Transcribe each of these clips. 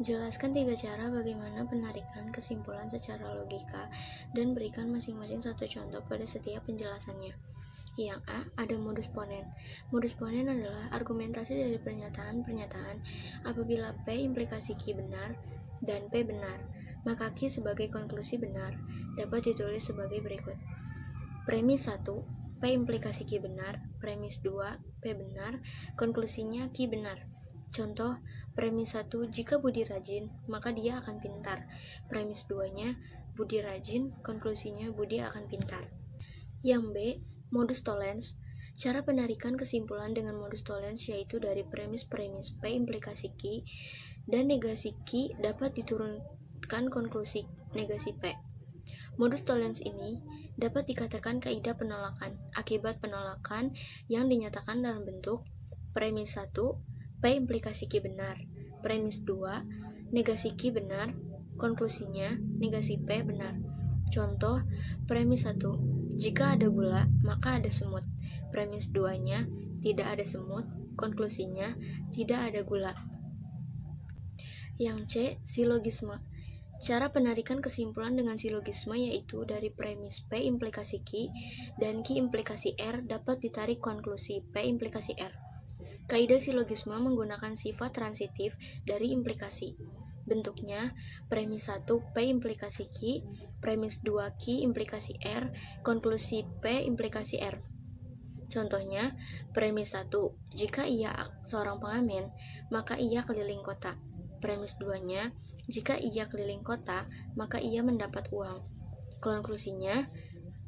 Jelaskan 3 cara bagaimana penarikan kesimpulan secara logika dan berikan masing-masing satu contoh pada setiap penjelasannya. Yang A, ada modus ponen. Modus ponen adalah argumentasi dari pernyataan-pernyataan apabila P implikasi Q benar dan P benar, maka Q sebagai konklusi benar dapat ditulis sebagai berikut. Premis 1, P implikasi Q benar. Premis 2, P benar. Konklusinya Q benar. Contoh, premis 1, jika Budi rajin, maka dia akan pintar. Premis 2-nya, Budi rajin, konklusinya Budi akan pintar. Yang B, modus tollens. Cara penarikan kesimpulan dengan modus tollens yaitu dari premis-premis P implikasi Q dan negasi Q dapat diturunkan konklusi negasi P. Modus tollens ini dapat dikatakan kaidah penolakan akibat penolakan yang dinyatakan dalam bentuk premis 1, P implikasi Q benar. Premis 2, negasi Q benar. Konklusinya, negasi P benar. Contoh, premis 1, jika ada gula, maka ada semut. Premis 2-nya, tidak ada semut. Konklusinya, tidak ada gula. Yang C, silogisme. Cara penarikan kesimpulan dengan silogisme yaitu dari premis P implikasi Q dan Q implikasi R dapat ditarik konklusi P implikasi R. Kaidah silogisme menggunakan sifat transitif dari implikasi. Bentuknya, premis 1 P implikasi Q, premis 2 Q implikasi R, konklusi P implikasi R. Contohnya, premis 1, jika ia seorang pengamen, maka ia keliling kota. Premis 2-nya, jika ia keliling kota, maka ia mendapat uang. Konklusinya,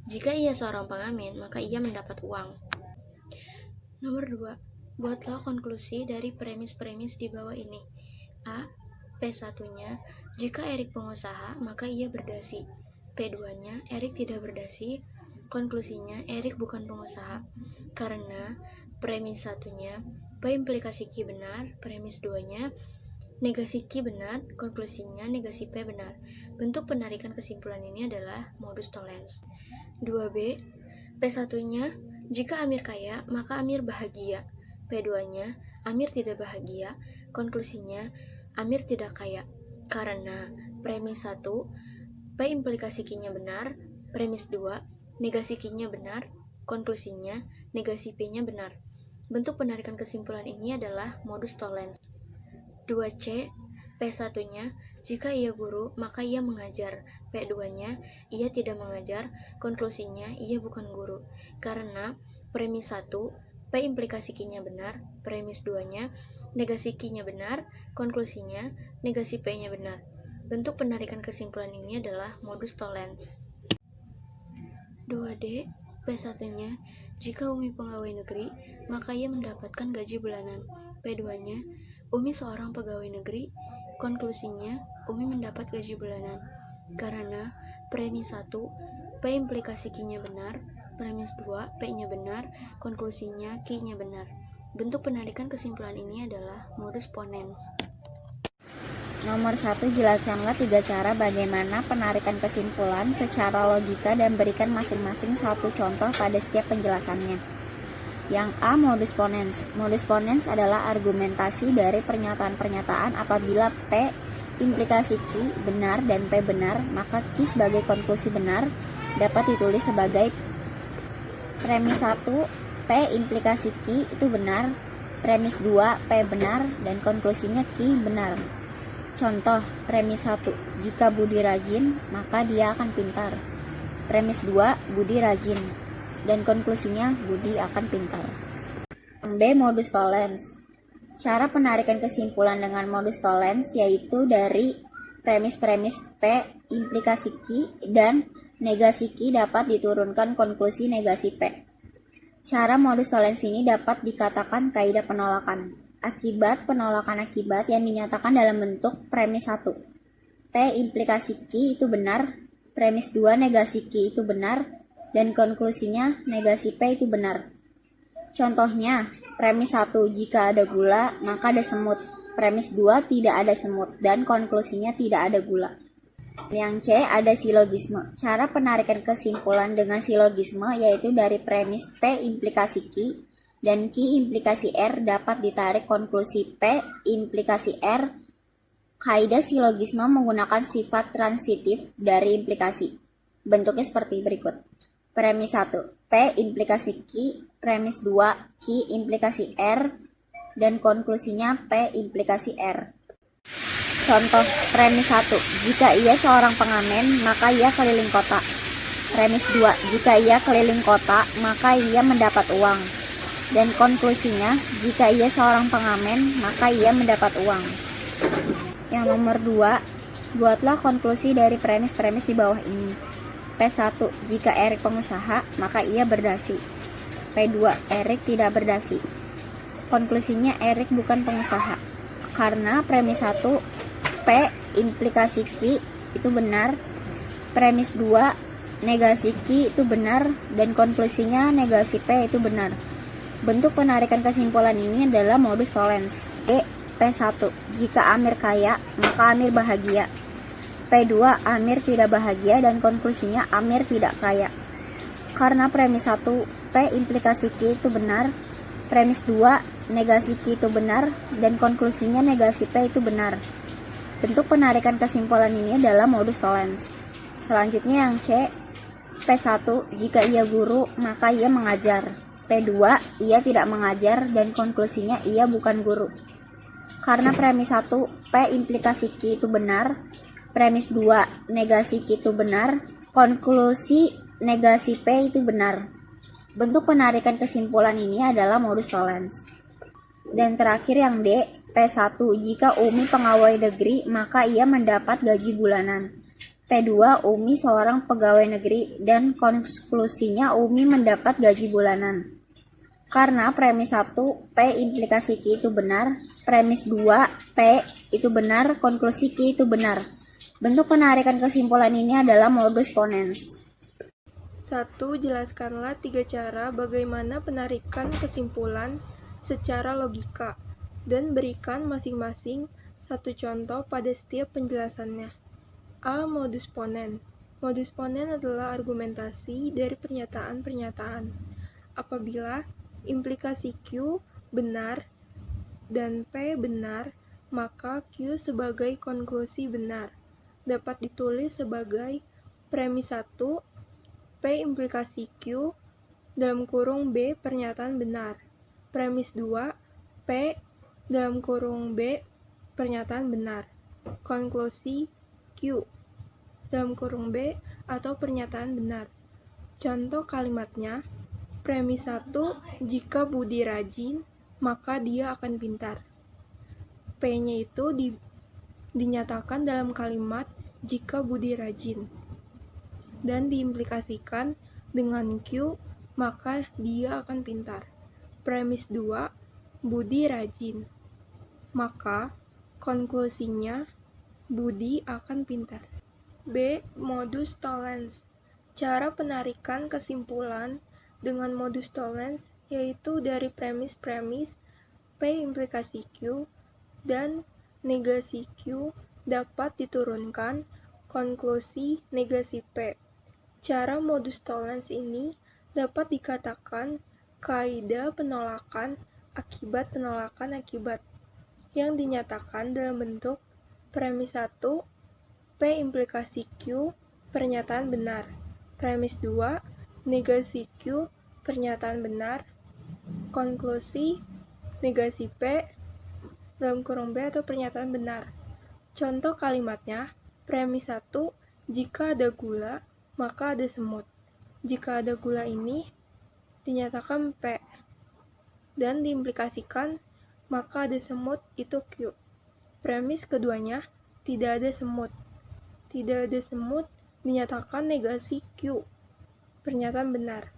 jika ia seorang pengamen, maka ia mendapat uang. Nomor 2. Buatlah konklusi dari premis-premis di bawah ini. A. P1-nya, jika Erik pengusaha, maka ia berdasi. P2-nya, Erik tidak berdasi. Konklusinya, Erik bukan pengusaha. Karena premis 1-nya, P implikasi Q benar. Premis 2-nya, negasi Q benar. Konklusinya, negasi P benar. Bentuk penarikan kesimpulan ini adalah modus tollens. 2B. P1-nya, jika Amir kaya, maka Amir bahagia. P2-nya, Amir tidak bahagia. Konklusinya, Amir tidak kaya. Karena premis 1, P implikasi Q-nya benar. Premis 2, negasi Q-nya benar. Konklusinya, negasi P-nya benar. Bentuk penarikan kesimpulan ini adalah modus tollens. 2C, P1-nya, jika ia guru, maka ia mengajar. P2-nya, ia tidak mengajar. Konklusinya, ia bukan guru. Karena premis 1, P implikasi Q-nya benar. Premis 2-nya, negasi Q-nya benar. Konklusinya, negasi P-nya benar. Bentuk penarikan kesimpulan ini adalah modus tollens. 2D, P1-nya, jika Umi pegawai negeri, maka ia mendapatkan gaji bulanan. P2-nya, Umi seorang pegawai negeri. Konklusinya, Umi mendapat gaji bulanan. Karena premis 1, P implikasi Q-nya benar. Premis 2, P-nya benar. Konklusinya, Q-nya benar. Bentuk penarikan kesimpulan ini adalah modus ponens. Nomor 1, jelaskanlah 3 cara bagaimana penarikan kesimpulan secara logika dan berikan masing-masing satu contoh pada setiap penjelasannya. Yang A, modus ponens. Modus ponens adalah argumentasi dari pernyataan-pernyataan apabila P implikasi Q benar dan P benar, maka Q sebagai konklusi benar dapat ditulis sebagai premis 1, P implikasi Q itu benar. Premis 2, P benar dan konklusinya Q benar. Contoh, premis 1, jika Budi rajin, maka dia akan pintar. Premis 2, Budi rajin dan konklusinya Budi akan pintar. B, modus tollens. Cara penarikan kesimpulan dengan modus tollens yaitu dari premis-premis P implikasi Q dan negasi Q dapat diturunkan konklusi negasi P. Cara modus tollens ini dapat dikatakan kaidah penolakan akibat penolakan akibat yang dinyatakan dalam bentuk premis 1. P implikasi Q itu benar, premis 2 negasi Q itu benar, dan konklusinya negasi P itu benar. Contohnya, premis 1, jika ada gula, maka ada semut. Premis 2, tidak ada semut, dan konklusinya tidak ada gula. Yang C, ada silogisme. Cara penarikan kesimpulan dengan silogisme yaitu dari premis P implikasi Q dan Q implikasi R dapat ditarik konklusi P implikasi R Kaidah silogisme menggunakan sifat transitif dari implikasi. Bentuknya seperti berikut. Premis 1, P implikasi Q, premis 2, Q implikasi R, dan konklusinya P implikasi R. Contoh, premis 1, jika ia seorang pengamen, maka ia keliling kota. Premis 2, jika ia keliling kota, maka ia mendapat uang. Dan konklusinya, jika ia seorang pengamen, maka ia mendapat uang. Yang nomor 2, buatlah konklusi dari premis-premis di bawah ini. P1, jika Erik pengusaha, maka ia berdasi. P2, Erik tidak berdasi. Konklusinya Erik bukan pengusaha. Karena premis 1, P implikasi Q itu benar. Premis 2, negasi Q itu benar. Dan konklusinya negasi P itu benar. Bentuk penarikan kesimpulan ini adalah modus tollens. P1, jika Amir kaya, maka Amir bahagia. P2, Amir tidak bahagia dan konklusinya Amir tidak kaya. Karena premis 1, P implikasi Q itu benar. Premis 2, negasi Q itu benar dan konklusinya negasi P itu benar. Bentuk penarikan kesimpulan ini adalah modus tollens. Selanjutnya yang C, P1, jika ia guru, maka ia mengajar. P2, ia tidak mengajar dan konklusinya ia bukan guru. Karena premis 1, P implikasi Q itu benar. Premis 2, negasi Q itu benar. Konklusi negasi P itu benar. Bentuk penarikan kesimpulan ini adalah modus tollens. Dan terakhir yang D, P1, jika Umi pegawai negeri, maka ia mendapat gaji bulanan. P2, Umi seorang pegawai negeri dan konklusinya Umi mendapat gaji bulanan. Karena premis 1, P implikasi Q itu benar. Premis 2, P itu benar. Konklusi Q itu benar. Bentuk penarikan kesimpulan ini adalah modus ponens. 1. Jelaskanlah 3 cara bagaimana penarikan kesimpulan secara logika dan berikan masing-masing satu contoh pada setiap penjelasannya. A. Modus ponen. Modus ponen adalah argumentasi dari pernyataan-pernyataan. Apabila implikasi Q benar dan P benar, maka Q sebagai konklusi benar dapat ditulis sebagai premis 1, P implikasi Q dalam kurung B pernyataan benar. Premis 2, P dalam kurung B pernyataan benar. Konklusi Q dalam kurung B atau pernyataan benar. Contoh kalimatnya, premis 1, jika Budi rajin, maka dia akan pintar. P-nya itu dinyatakan dalam kalimat jika Budi rajin dan diimplikasikan dengan Q, maka dia akan pintar. Premis 2, Budi rajin, maka konklusinya Budi akan pintar. B. Modus tollens. Cara penarikan kesimpulan dengan modus tollens yaitu dari premis-premis P implikasi Q dan negasi Q dapat diturunkan konklusi negasi P. Cara modus tollens ini dapat dikatakan kaidah penolakan akibat penolakan akibat yang dinyatakan dalam bentuk premis 1, P implikasi Q pernyataan benar. Premis 2, negasi Q pernyataan benar. Konklusi negasi P dalam kurung B atau pernyataan benar. Contoh kalimatnya, premis 1, jika ada gula, maka ada semut. Jika ada gula ini dinyatakan P dan diimplikasikan maka ada semut itu Q. Premis keduanya, tidak ada semut. Tidak ada semut dinyatakan negasi Q, pernyataan benar.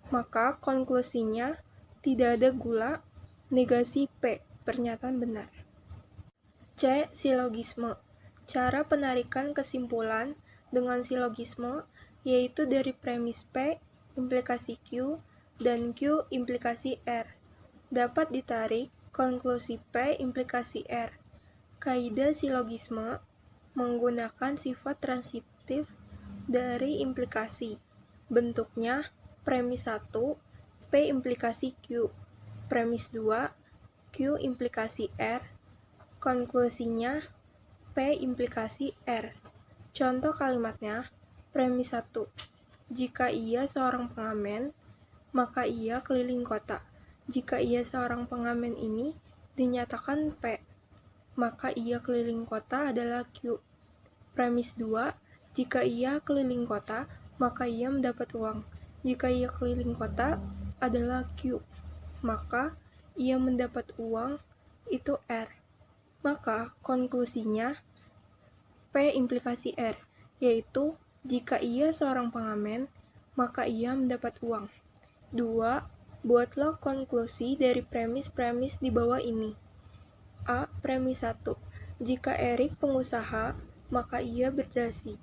Maka konklusinya tidak ada gula, negasi P, pernyataan benar. C. Silogisme. Cara penarikan kesimpulan dengan silogisme yaitu dari premis P implikasi Q dan Q implikasi R. Dapat ditarik konklusi P implikasi R. Kaidah silogisme menggunakan sifat transitif dari implikasi. Bentuknya premis 1, P implikasi Q. Premis 2, Q implikasi R. Konklusinya P implikasi R. Contoh kalimatnya, premis 1. Jika ia seorang pengamen, maka ia keliling kota. Jika ia seorang pengamen ini dinyatakan P, maka ia keliling kota adalah Q. Premis 2. Jika ia keliling kota, maka ia mendapat uang. Jika ia keliling kota adalah Q, maka ia mendapat uang itu R. Maka konklusinya P implikasi R, yaitu jika ia seorang pengamen, maka ia mendapat uang. 2. Buatlah konklusi dari premis-premis di bawah ini. A. Premis 1. Jika Erik pengusaha, maka ia berdasi.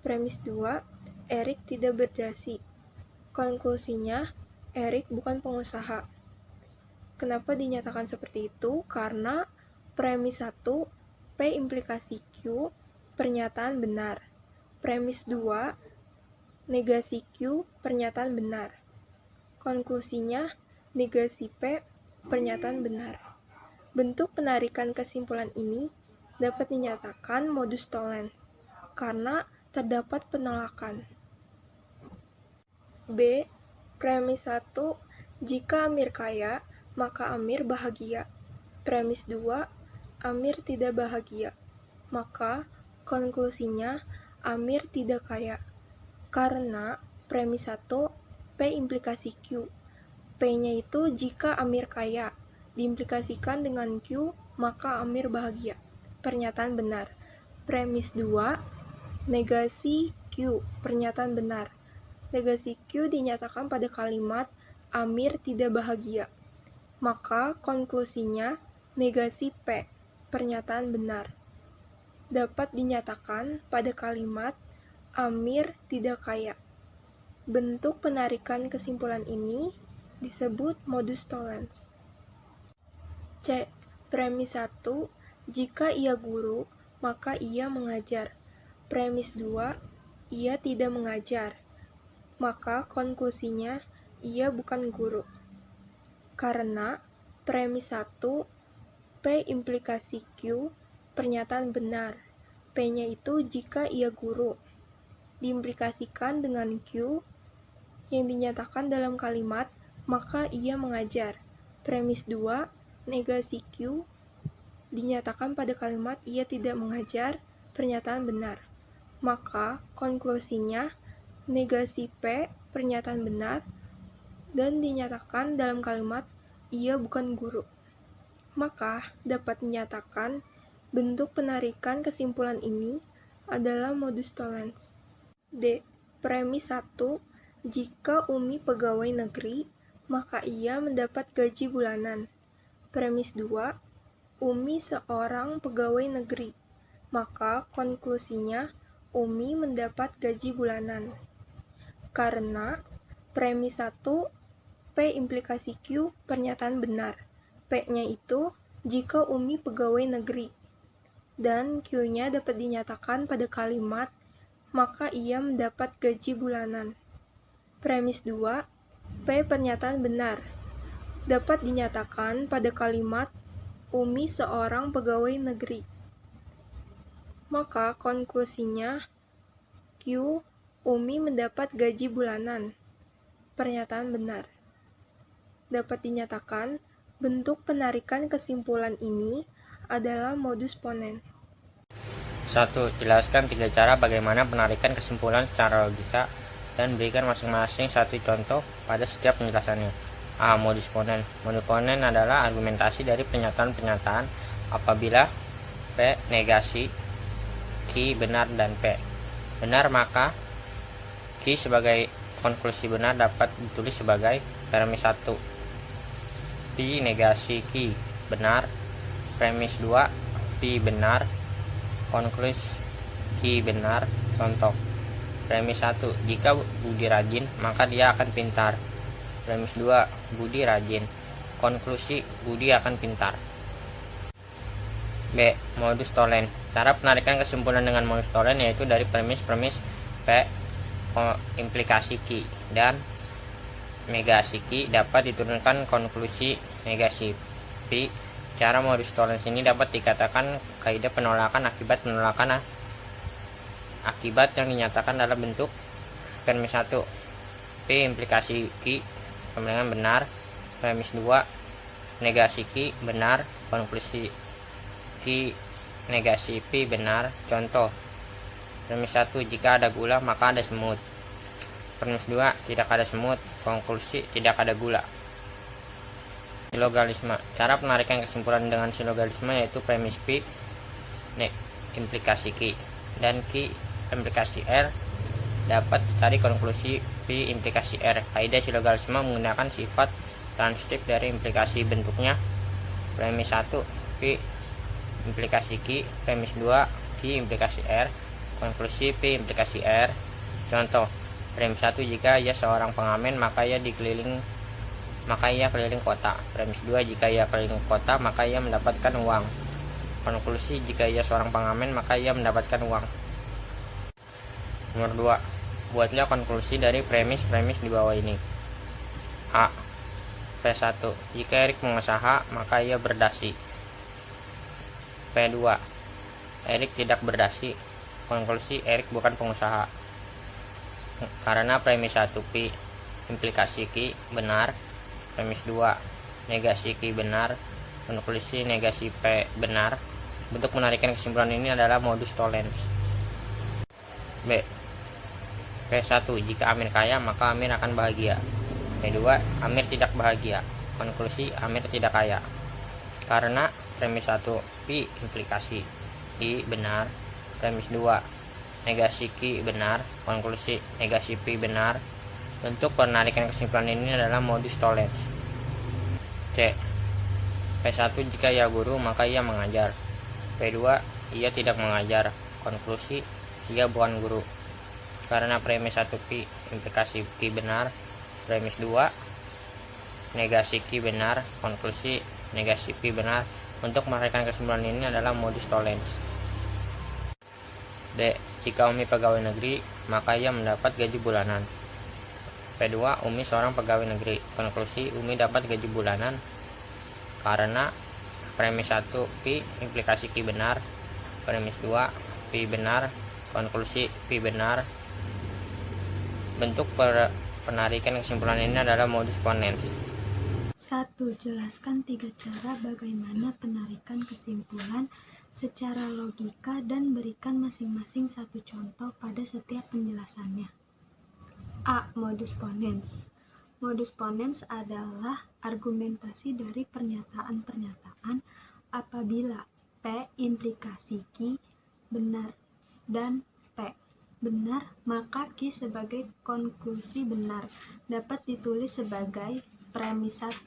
Premis 2. Erik tidak berdasi. Konklusinya, Erik bukan pengusaha. Kenapa dinyatakan seperti itu? Karena premis 1, P implikasi Q, pernyataan benar. Premis 2, negasi Q, pernyataan benar. Konklusinya, negasi P, pernyataan benar. Bentuk penarikan kesimpulan ini dapat dinyatakan modus tollens, karena terdapat penolakan. B. Premis 1, jika Amir kaya, maka Amir bahagia. Premis 2, Amir tidak bahagia. Maka konklusinya Amir tidak kaya. Karena premis 1, P implikasi Q. P-nya itu jika Amir kaya, diimplikasikan dengan Q, maka Amir bahagia. Pernyataan benar. Premis 2, negasi Q, pernyataan benar. Negasi Q dinyatakan pada kalimat Amir tidak bahagia. Maka konklusinya negasi P, pernyataan benar. Dapat dinyatakan pada kalimat Amir tidak kaya. Bentuk penarikan kesimpulan ini disebut modus tollens. C. Premis 1, jika ia guru, maka ia mengajar. Premis 2, ia tidak mengajar. Maka konklusinya ia bukan guru. Karena premis 1, P implikasi Q, pernyataan benar. P-nya itu jika ia guru. Diimplikasikan dengan Q yang dinyatakan dalam kalimat, maka ia mengajar. Premis 2, negasi Q, dinyatakan pada kalimat ia tidak mengajar, pernyataan benar. Maka konklusinya negasi P, pernyataan benar, dan dinyatakan dalam kalimat ia bukan guru. Maka dapat dinyatakan bentuk penarikan kesimpulan ini adalah modus tollens. D. Premis 1, jika Umi pegawai negeri, maka ia mendapat gaji bulanan. Premis 2, Umi seorang pegawai negeri, maka konklusinya Umi mendapat gaji bulanan. Karena premis 1, P implikasi Q, pernyataan benar. P-nya itu jika Umi pegawai negeri. Dan Q-nya dapat dinyatakan pada kalimat, maka ia mendapat gaji bulanan. Premis 2, P pernyataan benar. Dapat dinyatakan pada kalimat, Umi seorang pegawai negeri. Maka konklusinya, Q, Umi mendapat gaji bulanan. Pernyataan benar. Dapat dinyatakan, bentuk penarikan kesimpulan ini adalah modus ponens. 1. Jelaskan 3 cara bagaimana penarikan kesimpulan secara logika dan berikan masing-masing satu contoh pada setiap penjelasannya. A. Modus ponens. Modus ponens adalah argumentasi dari pernyataan-pernyataan apabila P negasi, Q benar, dan P benar, maka Q sebagai konklusi benar dapat ditulis sebagai premis 1, P negasi Q benar. Premis 2, P benar, konklusi Q benar. Contoh. Premis 1, jika Budi rajin, maka dia akan pintar. Premis 2, Budi rajin, konklusi Budi akan pintar. B. Modus tollens. Cara penarikan kesimpulan dengan modus tollens yaitu dari premis-premis P implikasi Q dan negasi Q dapat diturunkan konklusi negasi P Cara modus tollens ini dapat dikatakan kaidah penolakan akibat akibat yang dinyatakan dalam bentuk premis 1 P implikasi Q sama dengan benar, premis 2 negasi Q benar, konklusi Q negasi P benar. Contoh, premis 1 jika ada gula maka ada semut, premis 2 tidak ada semut, konklusi tidak ada gula. Silogalisme. Cara penarikan kesimpulan dengan silogalisme yaitu premis P implikasi Q dan Q implikasi R dapat dicari konklusi P implikasi R. Kaidah silogalisme menggunakan sifat transitif dari implikasi, bentuknya premis 1 P implikasi Q, premis 2 Q implikasi R, konklusi P implikasi R. Contoh, premis 1 jika ia seorang pengamen maka ia keliling kota. Premis 2 jika ia keliling kota maka ia mendapatkan uang. Konklusi jika ia seorang pengamen maka ia mendapatkan uang. Nomor 2. Buatlah konklusi dari premis-premis di bawah ini. A. P1. Jika Erik pengusaha maka ia berdasi. P2. Erik tidak berdasi. Konklusi Erik bukan pengusaha. Karena premis 1 P implikasi Q benar, premis 2 negasi Q benar, konklusi negasi P benar. Bentuk menarikan kesimpulan ini adalah modus tollens. B. P1 jika Amir kaya maka Amir akan bahagia. P2 Amir tidak bahagia. Konklusi Amir tidak kaya. Karena premis 1 P implikasi I benar, premis 2 negasi Q benar, konklusi negasi P benar. Bentuk penarikan kesimpulan ini adalah modus tollens. C. P1 jika ia guru maka ia mengajar. P2 ia tidak mengajar. Konklusi ia bukan guru. Karena premis 1 P implikasi Q benar, premis 2 negasi Q benar, konklusi negasi P benar. Untuk menarikan kesimpulan ini adalah modus tollens. D. Jika Umi pegawai negeri maka ia mendapat gaji bulanan. P2 Umi seorang pegawai negeri. Konklusi Umi dapat gaji bulanan karena premis 1 P implikasi Q benar, premis 2 P benar, konklusi P benar. Bentuk penarikan kesimpulan ini adalah modus ponens. 1. Jelaskan 3 cara bagaimana penarikan kesimpulan secara logika dan berikan masing-masing satu contoh pada setiap penjelasannya. A. Modus ponens. Modus ponens adalah argumentasi dari pernyataan-pernyataan apabila P implikasi Q benar dan P benar, maka Q sebagai konklusi benar dapat ditulis sebagai premis 1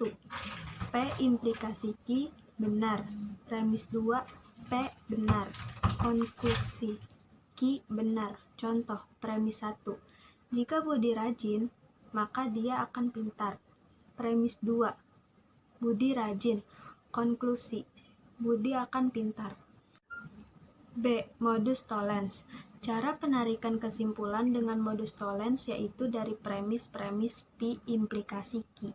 P implikasi Q benar, premis 2 P benar, konklusi Q benar. Contoh, premis 1 jika Budi rajin maka dia akan pintar. Premis 2 Budi rajin, konklusi Budi akan pintar. B. Modus tollens. Cara penarikan kesimpulan dengan modus tollens yaitu dari premis-premis P implikasi Q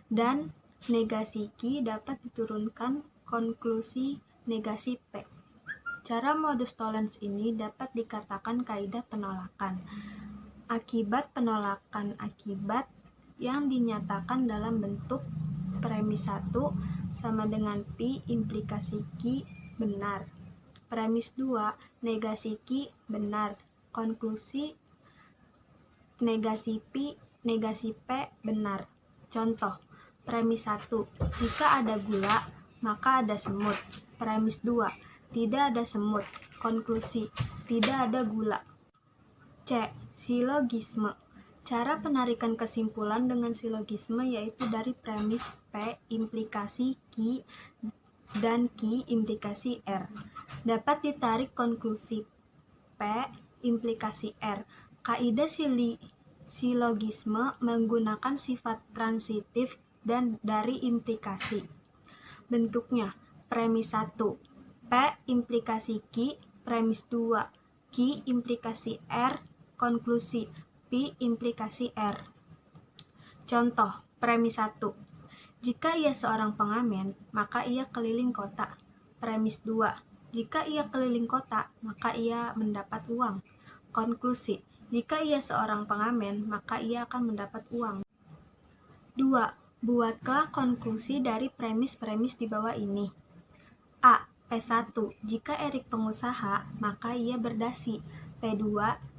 dan negasi Q dapat diturunkan konklusi negasi P. Cara modus tollens ini dapat dikatakan kaidah penolakan. Akibat penolakan akibat yang dinyatakan dalam bentuk premis 1 sama dengan P implikasi Q benar. Premis 2 negasi Q benar, konklusi negasi P negasi P benar. Contoh, premis 1 jika ada gula maka ada semut. Premis 2 tidak ada semut, konklusi tidak ada gula. C. Silogisme. Cara penarikan kesimpulan dengan silogisme yaitu dari premis P implikasi Q dan Q implikasi R. Dapat ditarik konklusi P implikasi R. Kaidah silogisme menggunakan sifat transitif dan dari implikasi. Bentuknya, premis 1 P implikasi Q, premis 2 Q implikasi R, konklusi P implikasi R. Contoh, premis 1 Jika ia seorang pengamen, maka ia keliling kota. Premis 2. Jika ia keliling kota, maka ia mendapat uang. Konklusi. Jika ia seorang pengamen, maka ia akan mendapat uang. 2. Buatlah konklusi dari premis-premis di bawah ini. A. P1. Jika Erik pengusaha, maka ia berdasi. P2.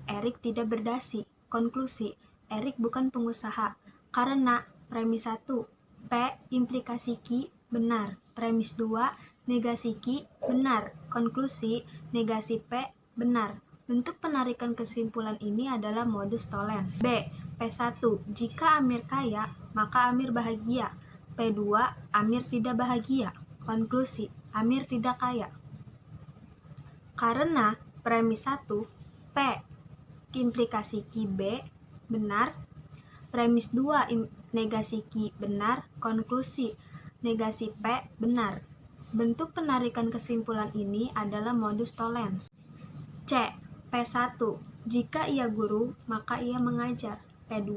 Erik tidak berdasi. Konklusi. Erik bukan pengusaha. Karena premis 1. P. Implikasi Q benar. Premis 2. Negasi Q benar. Konklusi. Negasi P benar. Bentuk penarikan kesimpulan ini adalah modus tollens. B. P1. Jika Amir kaya, maka Amir bahagia. P2. Amir tidak bahagia. Konklusi. Amir tidak kaya. Karena premis 1. P. Implikasi Q B benar. Premis 2. Negasi Q benar. Konklusi. Negasi P benar. Bentuk penarikan kesimpulan ini adalah modus tollens. C. P1. Jika ia guru, maka ia mengajar. P2.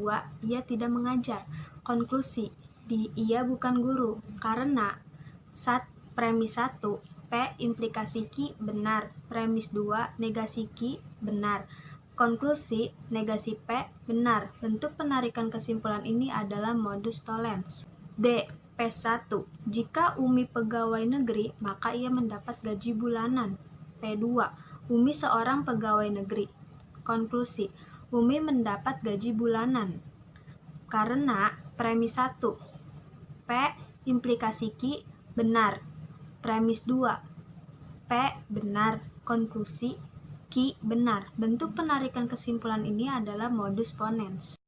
Ia tidak mengajar. Konklusi. Ia bukan guru. Karena premis 1. P. Implikasi Q benar. Premis 2. Negasi Q benar. Konklusi. Negasi P benar. Bentuk penarikan kesimpulan ini adalah modus tollens. D. P1. Jika Umi pegawai negeri, maka ia mendapat gaji bulanan. P2. Umi seorang pegawai negeri. Konklusi. Umi mendapat gaji bulanan. Karena premis 1. P. Implikasi Q benar. Premis 2. P benar. Konklusi. Q benar. Bentuk penarikan kesimpulan ini adalah modus ponens.